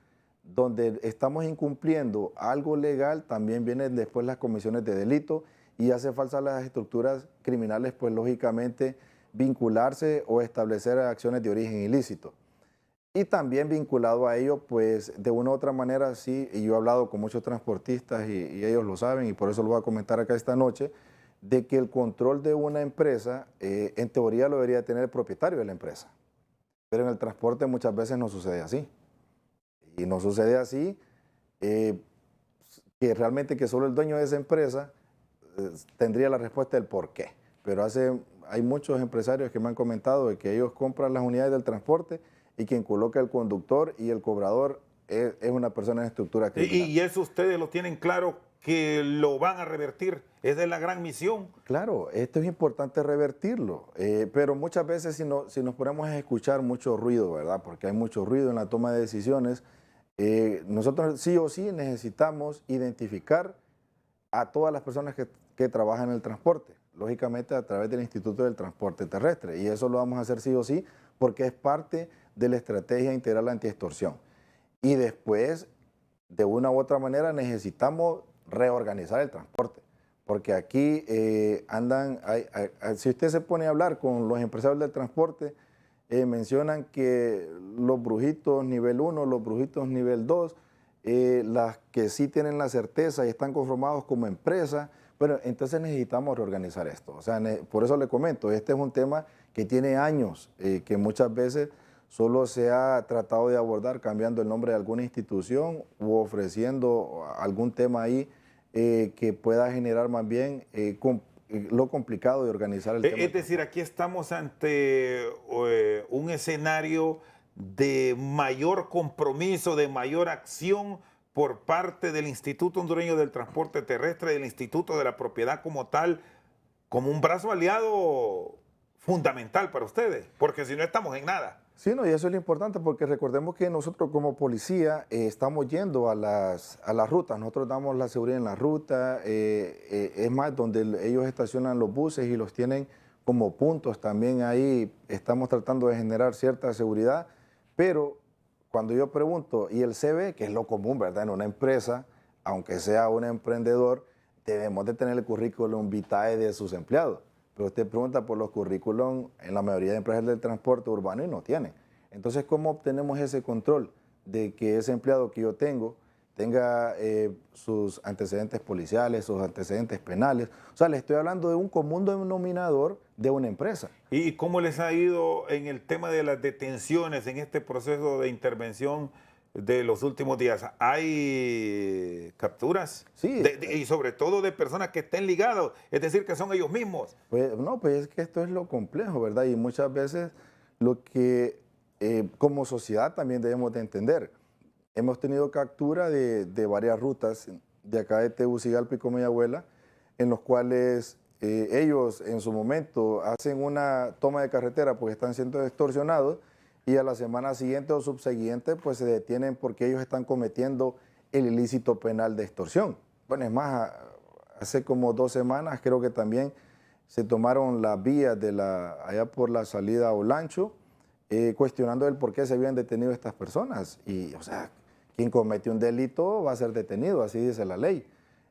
donde estamos incumpliendo algo legal, también vienen después las comisiones de delito y hace falta las estructuras criminales, pues lógicamente vincularse o establecer acciones de origen ilícito. Y también vinculado a ello, pues de una u otra manera, sí, y yo he hablado con muchos transportistas y ellos lo saben y por eso lo voy a comentar acá esta noche, de que el control de una empresa, en teoría lo debería tener el propietario de la empresa. Pero en el transporte muchas veces no sucede así. Y no sucede así que realmente que solo el dueño de esa empresa tendría la respuesta del por qué. Pero hay muchos empresarios que me han comentado de que ellos compran las unidades del transporte y quien coloca el conductor y el cobrador es una persona en estructura criminal. Y eso ustedes lo tienen claro que lo van a revertir. Esa es la gran misión. Claro, esto es importante revertirlo, pero muchas veces si nos ponemos a escuchar mucho ruido, ¿verdad? Porque hay mucho ruido en la toma de decisiones, nosotros sí o sí necesitamos identificar a todas las personas que trabajan en el transporte, lógicamente a través del Instituto del Transporte Terrestre, y eso lo vamos a hacer sí o sí porque es parte de la estrategia integral antiextorsión. Y después, de una u otra manera, necesitamos reorganizar el transporte. Porque aquí si usted se pone a hablar con los empresarios del transporte, mencionan que los brujitos nivel 1, los brujitos nivel 2, las que sí tienen la certeza y están conformados como empresa, bueno, entonces necesitamos reorganizar esto. O sea, por eso le comento, este es un tema que tiene años, que muchas veces solo se ha tratado de abordar cambiando el nombre de alguna institución u ofreciendo algún tema ahí que pueda generar más bien lo complicado de organizar el tema. Es decir, aquí estamos ante un escenario de mayor compromiso, de mayor acción por parte del Instituto Hondureño del Transporte Terrestre, del Instituto de la Propiedad como tal, como un brazo aliado fundamental para ustedes, porque si no estamos en nada. Sí, no, y eso es lo importante porque recordemos que nosotros como policía estamos yendo a las rutas, nosotros damos la seguridad en la ruta, es más, donde ellos estacionan los buses y los tienen como puntos también ahí, estamos tratando de generar cierta seguridad, pero cuando yo pregunto, ¿y el CV? Que es lo común, ¿verdad? En una empresa, aunque sea un emprendedor, debemos de tener el currículum vitae de sus empleados. Pero usted pregunta por los currículum en la mayoría de empresas del transporte urbano y no tienen. Entonces, ¿cómo obtenemos ese control de que ese empleado que yo tenga sus antecedentes policiales, sus antecedentes penales? O sea, le estoy hablando de un común denominador de una empresa. ¿Y cómo les ha ido en el tema de las detenciones en este proceso de intervención de los últimos días? ¿Hay capturas? Sí. Y sobre todo de personas que estén ligadas, es decir, que son ellos mismos. Pues no, pues es que esto es lo complejo, ¿verdad? Y muchas veces lo que como sociedad también debemos de entender. Hemos tenido captura de varias rutas de acá de Tegucigalpa y Comayagüela, en los cuales ellos en su momento hacen una toma de carretera porque están siendo extorsionados y a la semana siguiente o subsiguiente pues se detienen porque ellos están cometiendo el ilícito penal de extorsión. Bueno, es más, hace como 2 semanas creo que también se tomaron las vías allá por la salida a Olancho, cuestionando el por qué se habían detenido estas personas. Y, o sea, quien comete un delito va a ser detenido, así dice la ley.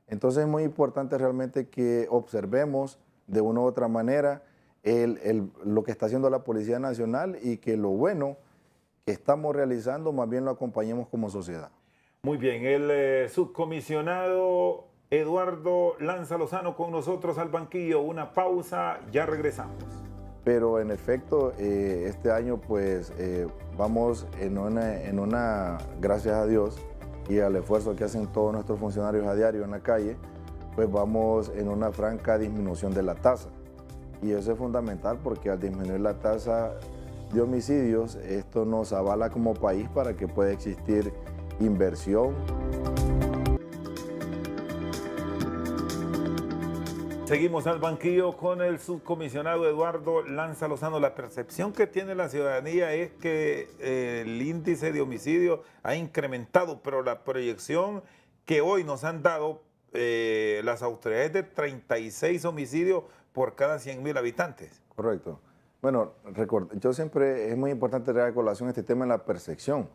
Entonces es muy importante realmente que observemos de una u otra manera lo que está haciendo la Policía Nacional y que lo bueno que estamos realizando más bien lo acompañemos como sociedad. Muy bien, el subcomisionado Eduardo Lanza Lozano con nosotros al banquillo. Una pausa, ya regresamos. Pero en efecto, este año pues vamos en una, gracias a Dios y al esfuerzo que hacen todos nuestros funcionarios a diario en la calle, pues vamos en una franca disminución de la tasa. Y eso es fundamental porque al disminuir la tasa de homicidios, esto nos avala como país para que pueda existir inversión. Seguimos al banquillo con el subcomisionado Eduardo Lanza Lozano. La percepción que tiene la ciudadanía es que el índice de homicidio ha incrementado, pero la proyección que hoy nos han dado las autoridades de 36 homicidios por cada 100.000 habitantes. Correcto. Bueno, yo siempre es muy importante traer a colación este tema en la percepción,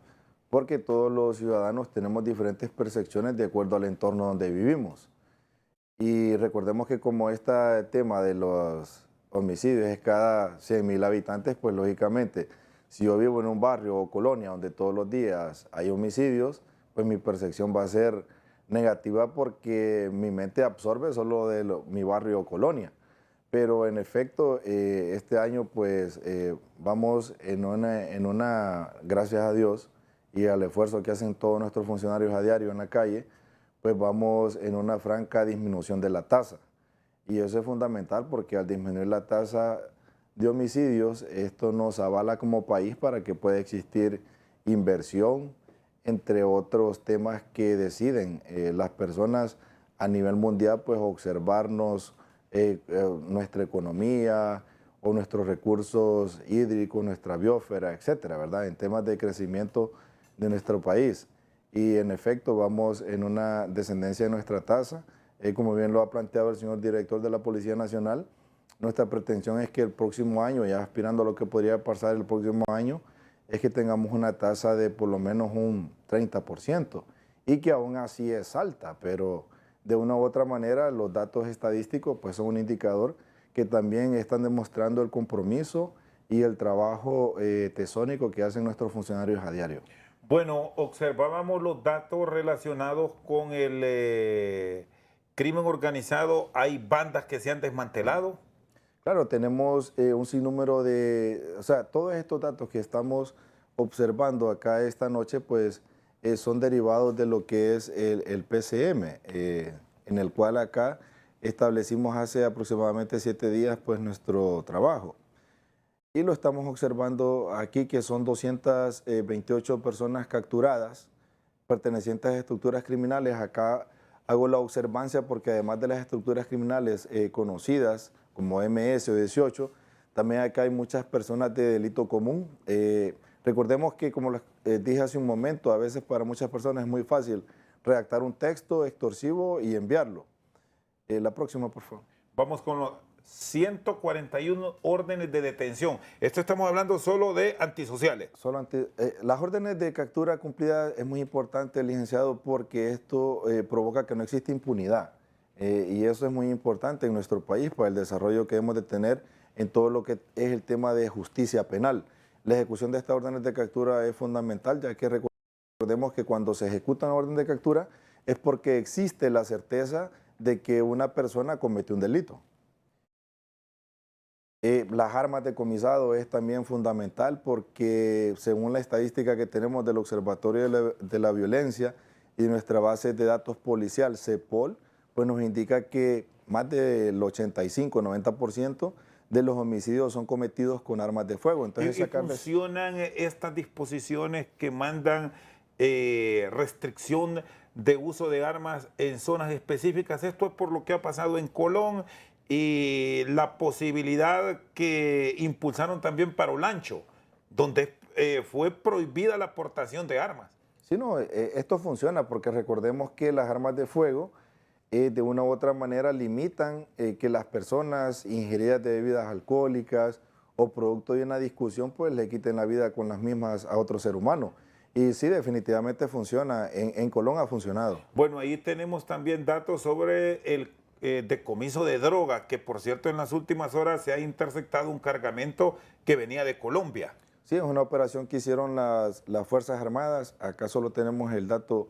porque todos los ciudadanos tenemos diferentes percepciones de acuerdo al entorno donde vivimos. Y recordemos que como este tema de los homicidios es cada 100.000 habitantes, pues lógicamente, si yo vivo en un barrio o colonia donde todos los días hay homicidios, pues mi percepción va a ser negativa porque mi mente absorbe solo de mi barrio o colonia. Pero en efecto, este año pues vamos en una, gracias a Dios y al esfuerzo que hacen todos nuestros funcionarios a diario en la calle, pues vamos en una franca disminución de la tasa. Y eso es fundamental porque al disminuir la tasa de homicidios, esto nos avala como país para que pueda existir inversión, entre otros temas que deciden las personas a nivel mundial, pues observarnos nuestra economía o nuestros recursos hídricos, nuestra biosfera, etcétera, ¿verdad? En temas de crecimiento de nuestro país. Y en efecto vamos en una descendencia de nuestra tasa, como bien lo ha planteado el señor director de la Policía Nacional. Nuestra pretensión es que el próximo año, ya aspirando a lo que podría pasar el próximo año, es que tengamos una tasa de por lo menos un 30%, y que aún así es alta, pero de una u otra manera los datos estadísticos pues son un indicador que también están demostrando el compromiso y el trabajo tesónico que hacen nuestros funcionarios a diario. Bueno, observábamos los datos relacionados con el crimen organizado. ¿Hay bandas que se han desmantelado? Claro, tenemos un sinnúmero de, o sea, todos estos datos que estamos observando acá esta noche, pues son derivados de lo que es el PCM, en el cual acá establecimos hace aproximadamente 7 días, pues nuestro trabajo. Y lo estamos observando aquí, que son 228 personas capturadas pertenecientes a estructuras criminales. Acá hago la observancia porque además de las estructuras criminales conocidas como MS o 18, también acá hay muchas personas de delito común. Recordemos que, como les dije hace un momento, a veces para muchas personas es muy fácil redactar un texto extorsivo y enviarlo. La próxima, por favor. Vamos con los 141 órdenes de detención. Esto estamos hablando solo de antisociales. Las órdenes de captura cumplida es muy importante, licenciado, porque esto provoca que no existe impunidad. Y eso es muy importante en nuestro país para el desarrollo que debemos de tener en todo lo que es el tema de justicia penal. La ejecución de estas órdenes de captura es fundamental, ya que recordemos que cuando se ejecuta una orden de captura es porque existe la certeza de que una persona cometió un delito. Las armas decomisado es también fundamental porque, según la estadística que tenemos del Observatorio de la Violencia y nuestra base de datos policial, CEPOL, pues nos indica que más del 85-90% de los homicidios son cometidos con armas de fuego. Entonces, ¿Y funcionan estas disposiciones que mandan restricción de uso de armas en zonas específicas? Esto es por lo que ha pasado en Colón y la posibilidad que impulsaron también para Olancho, donde fue prohibida la aportación de armas. Sí, no, esto funciona porque recordemos que las armas de fuego de una u otra manera limitan que las personas ingeridas de bebidas alcohólicas o producto de una discusión pues le quiten la vida con las mismas a otro ser humano. Y sí, definitivamente funciona. En Colón ha funcionado. Bueno, ahí tenemos también datos sobre el decomiso de droga, que por cierto en las últimas horas se ha interceptado un cargamento que venía de Colombia. Sí, es una operación que hicieron las Fuerzas Armadas. Acá solo tenemos el dato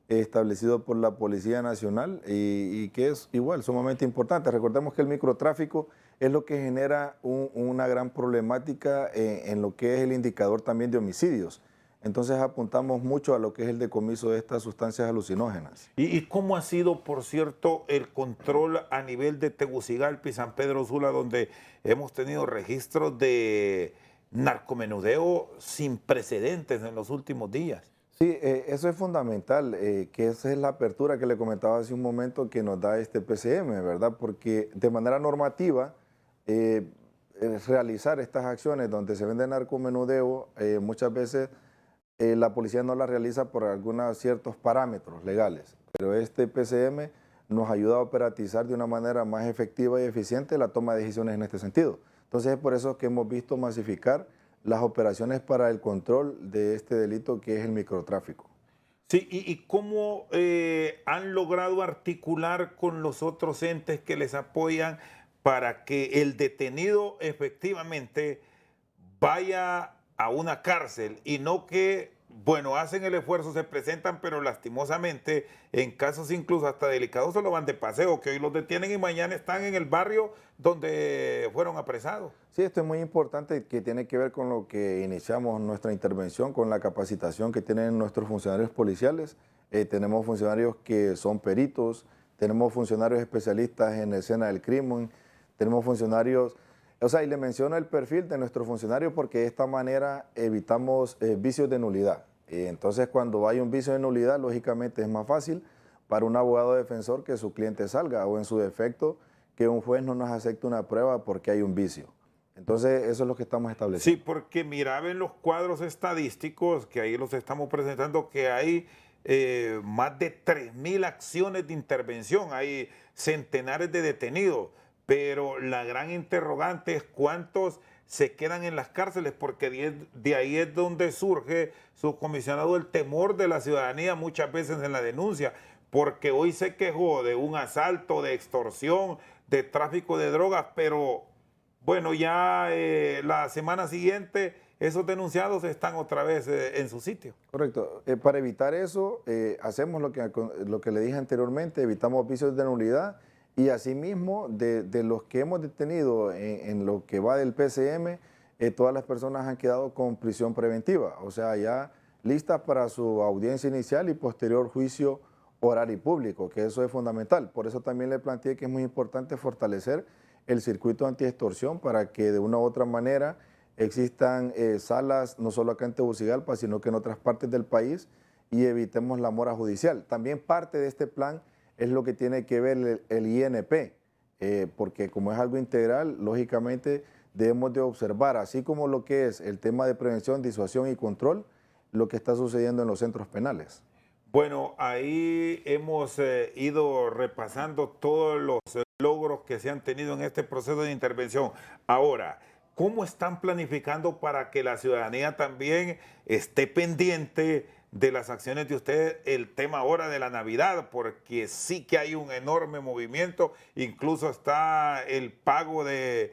establecido por la Policía Nacional y que es igual sumamente importante. Recordemos que el microtráfico es lo que genera una gran problemática en lo que es el indicador también de homicidios. Entonces apuntamos mucho a lo que es el decomiso de estas sustancias alucinógenas. ¿Y cómo ha sido, por cierto, el control a nivel de Tegucigalpa y San Pedro Sula, donde hemos tenido registros de narcomenudeo sin precedentes en los últimos días? Sí, eso es fundamental, que esa es la apertura que le comentaba hace un momento que nos da este PCM, ¿verdad? Porque de manera normativa, realizar estas acciones donde se vende narcomenudeo, muchas veces la policía no la realiza por algunos ciertos parámetros legales, pero este PCM nos ayuda a operatizar de una manera más efectiva y eficiente la toma de decisiones en este sentido. Entonces es por eso que hemos visto masificar las operaciones para el control de este delito que es el microtráfico. Sí, ¿y cómo han logrado articular con los otros entes que les apoyan para que el detenido efectivamente vaya a una cárcel y no que, bueno, hacen el esfuerzo, se presentan, pero lastimosamente en casos incluso hasta delicados se lo van de paseo, que hoy los detienen y mañana están en el barrio donde fueron apresados? Sí, esto es muy importante, que tiene que ver con lo que iniciamos nuestra intervención, con la capacitación que tienen nuestros funcionarios policiales. tenemos funcionarios que son peritos, tenemos funcionarios especialistas en la escena del crimen, tenemos funcionarios, o sea, y le menciono el perfil de nuestros funcionarios porque de esta manera evitamos vicios de nulidad. Entonces, cuando hay un vicio de nulidad, lógicamente es más fácil para un abogado defensor que su cliente salga, o en su defecto, que un juez no nos acepte una prueba porque hay un vicio. Entonces, eso es lo que estamos estableciendo. Sí, porque miraba en los cuadros estadísticos, que ahí los estamos presentando, que hay más de 3.000 acciones de intervención, hay centenares de detenidos, pero la gran interrogante es cuántos se quedan en las cárceles, porque de ahí es donde surge, subcomisionado, el temor de la ciudadanía muchas veces en la denuncia, porque hoy se quejó de un asalto, de extorsión, de tráfico de drogas, pero bueno, ya la semana siguiente esos denunciados están otra vez en su sitio. Correcto. Para evitar eso, hacemos lo que le dije anteriormente, evitamos vicios de nulidad y asimismo de los que hemos detenido en lo que va del PCM, todas las personas han quedado con prisión preventiva, o sea, ya listas para su audiencia inicial y posterior juicio oral y público, que eso es fundamental. Por eso también le planteé que es muy importante fortalecer el circuito antiextorsión para que de una u otra manera existan salas, no solo acá en Tegucigalpa, sino que en otras partes del país y evitemos la mora judicial. También parte de este plan es lo que tiene que ver el INP, porque como es algo integral, lógicamente debemos de observar, así como lo que es el tema de prevención, disuasión y control, lo que está sucediendo en los centros penales. Bueno, ahí hemos ido repasando todos los logros que se han tenido en este proceso de intervención. Ahora, ¿cómo están planificando para que la ciudadanía también esté pendiente de las acciones de ustedes? El tema ahora de la Navidad, porque sí que hay un enorme movimiento, incluso está el pago de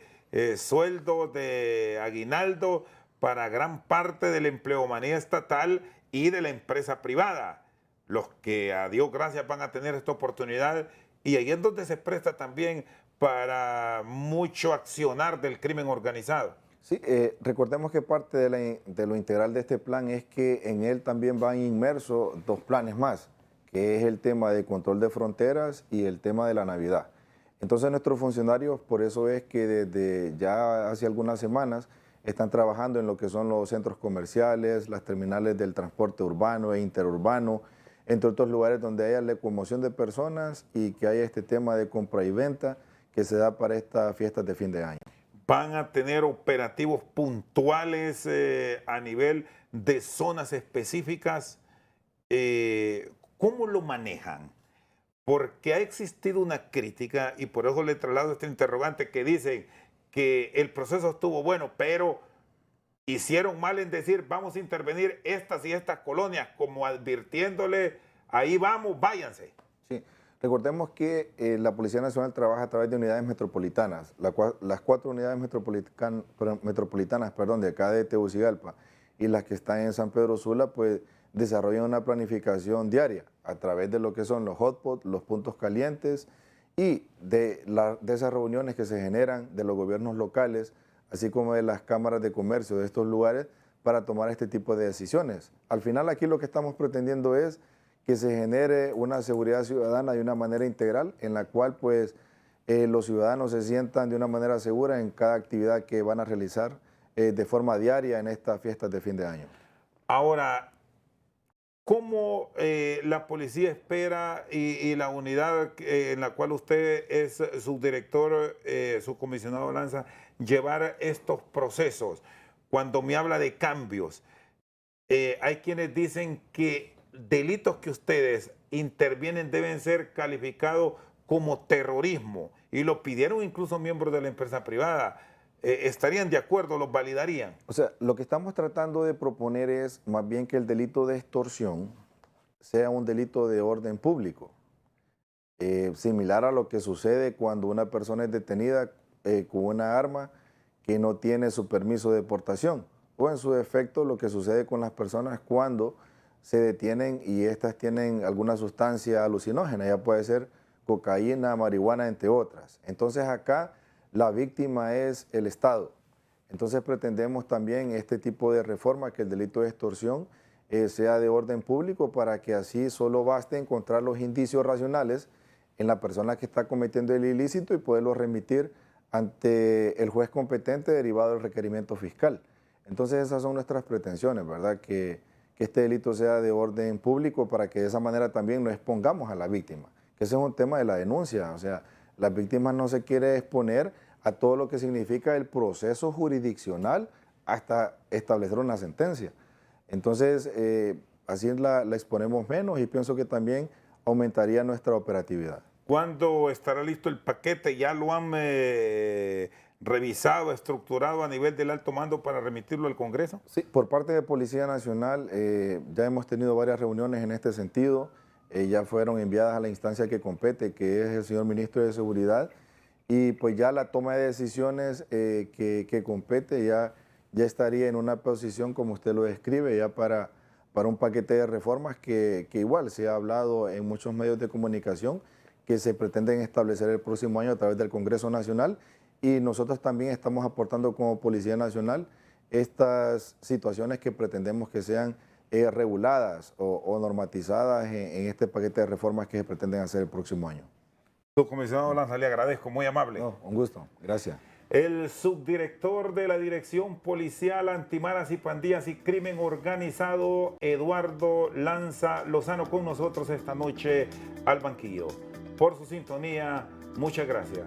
sueldos de aguinaldo para gran parte de la empleomanía estatal y de la empresa privada. Los que a Dios gracias van a tener esta oportunidad, y ahí es donde se presta también para mucho accionar del crimen organizado. Sí, recordemos que parte de lo integral de este plan es que en él también van inmersos dos planes más, que es el tema de control de fronteras y el tema de la Navidad. Entonces nuestros funcionarios, por eso es que desde ya hace algunas semanas están trabajando en lo que son los centros comerciales, las terminales del transporte urbano e interurbano, entre otros lugares donde haya locomoción de personas y que haya este tema de compra y venta que se da para estas fiestas de fin de año. Van a tener operativos puntuales a nivel de zonas específicas. ¿Cómo lo manejan? Porque ha existido una crítica, y por eso le traslado este interrogante, que dicen que el proceso estuvo bueno, pero hicieron mal en decir vamos a intervenir estas y estas colonias, como advirtiéndole, ahí vamos, váyanse. Sí, recordemos que la Policía Nacional trabaja a través de unidades metropolitanas. Las 4 unidades metropolitanas de acá de Tegucigalpa y las que están en San Pedro Sula, pues desarrollan una planificación diaria a través de lo que son los hotspots, los puntos calientes y de esas reuniones que se generan de los gobiernos locales, así como de las cámaras de comercio de estos lugares para tomar este tipo de decisiones. Al final aquí lo que estamos pretendiendo es que se genere una seguridad ciudadana de una manera integral en la cual pues los ciudadanos se sientan de una manera segura en cada actividad que van a realizar de forma diaria en estas fiestas de fin de año. Ahora, ¿cómo la policía espera y la unidad en la cual usted es subdirector, subcomisionado Lanza, llevar estos procesos? Cuando me habla de cambios, hay quienes dicen que delitos que ustedes intervienen deben ser calificados como terrorismo, y lo pidieron incluso miembros de la empresa privada. ¿Estarían de acuerdo? ¿Los validarían? O sea, lo que estamos tratando de proponer es más bien que el delito de extorsión sea un delito de orden público, similar a lo que sucede cuando una persona es detenida con una arma que no tiene su permiso de portación, o en su defecto lo que sucede con las personas cuando se detienen y estas tienen alguna sustancia alucinógena, ya puede ser cocaína, marihuana, entre otras. Entonces acá la víctima es el Estado. Entonces pretendemos también este tipo de reforma, que el delito de extorsión sea de orden público para que así solo baste encontrar los indicios racionales en la persona que está cometiendo el ilícito y poderlo remitir ante el juez competente derivado del requerimiento fiscal. Entonces esas son nuestras pretensiones, ¿verdad? Que este delito sea de orden público para que de esa manera también no expongamos a la víctima, que ese es un tema de la denuncia, o sea, las víctimas no se quiere exponer a todo lo que significa el proceso jurisdiccional hasta establecer una sentencia. Entonces, así la exponemos menos y pienso que también aumentaría nuestra operatividad. ¿Cuándo estará listo el paquete? ¿Ya lo han revisado, estructurado a nivel del alto mando para remitirlo al Congreso? Sí, por parte de Policía Nacional ya hemos tenido varias reuniones en este sentido. Ya fueron enviadas a la instancia que compete, que es el señor Ministro de Seguridad, y pues ya la toma de decisiones que compete ya estaría en una posición, como usted lo describe, ya para un paquete de reformas que igual se ha hablado en muchos medios de comunicación, que se pretenden establecer el próximo año a través del Congreso Nacional, y nosotros también estamos aportando como Policía Nacional estas situaciones que pretendemos que sean reguladas o normatizadas en este paquete de reformas que se pretenden hacer el próximo año. Subcomisionado Lanza, le agradezco, muy amable. No, un gusto, gracias. El subdirector de la Dirección Policial Antimaras y Pandillas y Crimen Organizado, Eduardo Lanza Lozano, con nosotros esta noche al banquillo. Por su sintonía, muchas gracias.